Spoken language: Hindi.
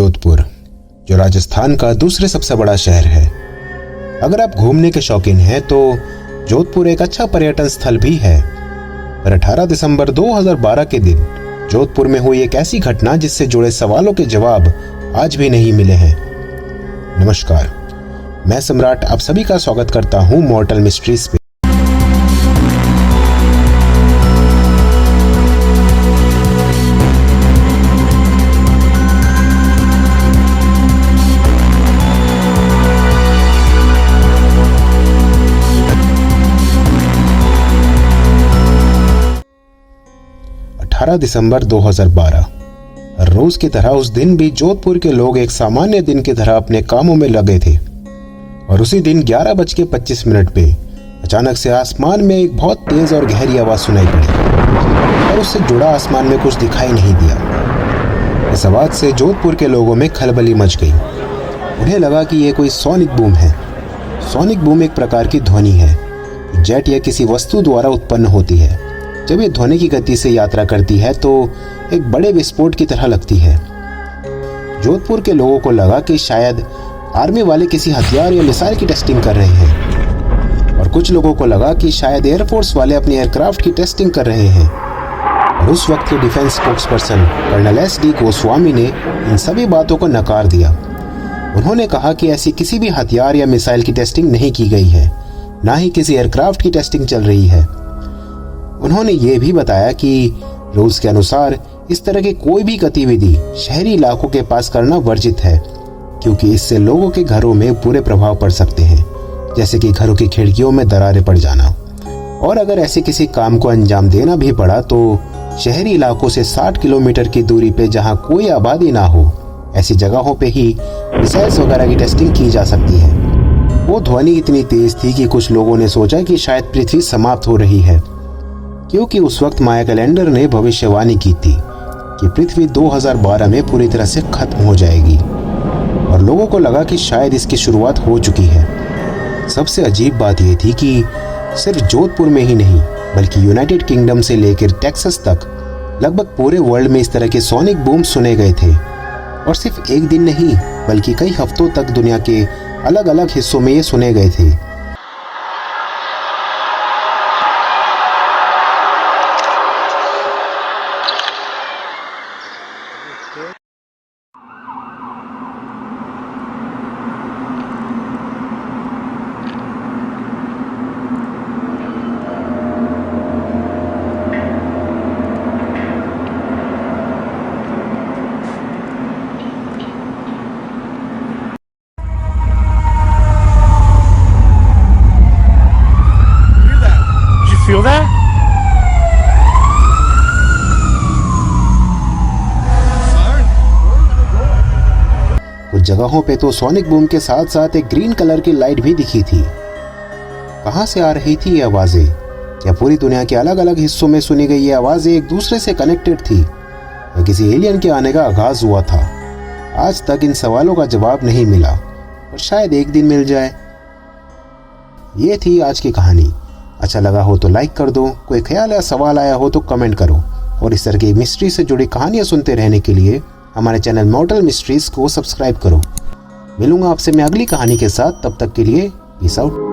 जोधपुर, जो राजस्थान का दूसरे सबसे बड़ा शहर है। अगर आप घूमने के शौकीन हैं तो जोधपुर एक अच्छा पर्यटन स्थल भी है। पर 18 दिसंबर 2012 के दिन जोधपुर में हुई एक ऐसी घटना जिससे जुड़े सवालों के जवाब आज भी नहीं मिले हैं। नमस्कार, मैं सम्राट आप सभी का स्वागत करता हूं मॉर्टल मिस्ट्रीज पे। दिसंबर 2012 हर रोज की तरह उस दिन भी जोधपुर के लोग एक सामान्य दिन की तरह अपने कामों में लगे थे। और उसी दिन 11:25 पे अचानक से आसमान में एक बहुत तेज और गहरी आवाज सुनाई पड़ी और उससे जुड़ा आसमान में कुछ दिखाई नहीं दिया। इस आवाज से जोधपुर के लोगों में खलबली मच गई। उन्हें लगा कि यह कोई सोनिक बूम है। सोनिक बूम एक प्रकार की ध्वनि है, जेट या किसी वस्तु द्वारा उत्पन्न होती है। जब ये ध्वनि की गति से यात्रा करती है तो एक बड़े विस्फोट की तरह लगती है। जोधपुर के लोगों को लगा कि शायद आर्मी वाले किसी हथियार या मिसाइल की टेस्टिंग कर रहे हैं, और कुछ लोगों को लगा कि शायद एयरफोर्स वाले अपने एयरक्राफ्ट की टेस्टिंग कर रहे हैं। और उस वक्त के defence spokesperson colonel SD Goswami ने इन सभी बातों को नकार दिया। उन्होंने कहा कि ऐसी किसी भी हथियार या मिसाइल की टेस्टिंग नहीं की गई है, ना ही किसी एयरक्राफ्ट की टेस्टिंग चल रही है। उन्होंने ये भी बताया कि रूल्स के अनुसार इस तरह की कोई भी गतिविधि शहरी इलाकों के पास करना वर्जित है, क्योंकि इससे लोगों के घरों में बुरे प्रभाव पड़ सकते हैं, जैसे कि घरों की खिड़कियों में दरारें पड़ जाना। और अगर ऐसे किसी काम को अंजाम देना भी पड़ा तो शहरी इलाकों से 60 किलोमीटर की दूरी पे जहां कोई आबादी ना हो, ऐसी जगहों पे ही मिसाइल्स वगैरह की टेस्टिंग की जा सकती है। वो ध्वनि इतनी तेज थी कि कुछ लोगों ने सोचा कि शायद पृथ्वी समाप्त हो रही है, क्योंकि उस वक्त माया कैलेंडर ने भविष्यवाणी की थी कि पृथ्वी 2012 में पूरी तरह से खत्म हो जाएगी। और लोगों को लगा कि शायद इसकी शुरुआत हो चुकी है। सबसे अजीब बात यह थी कि सिर्फ जोधपुर में ही नहीं बल्कि यूनाइटेड किंगडम से लेकर टेक्सास तक लगभग पूरे वर्ल्ड में इस तरह के सोनिक बूम सुने गए थे। और सिर्फ एक दिन नहीं बल्कि कई हफ्तों तक दुनिया के अलग अलग हिस्सों में ये सुने गए थे। Feel that? कुछ जगहों पे तो सोनिक बूम के साथ साथ एक ग्रीन कलर की लाइट भी दिखी थी। कहां से आ रही थी ये आवाजें? क्या पूरी दुनिया के अलग अलग हिस्सों में सुनी गई ये आवाजें एक दूसरे से कनेक्टेड थी, या किसी एलियन के आने का आगाज हुआ था? आज तक इन सवालों का जवाब नहीं मिला, और शायद एक दिन मिल जाए। ये थी आज की कहानी। अच्छा लगा हो तो लाइक कर दो, कोई ख्याल या सवाल आया हो तो कमेंट करो, और इस तरह की मिस्ट्री से जुड़ी कहानियां सुनते रहने के लिए हमारे चैनल मॉर्टल मिस्ट्रीज को सब्सक्राइब करो। मिलूंगा आपसे मैं अगली कहानी के साथ, तब तक के लिए पीस आउट।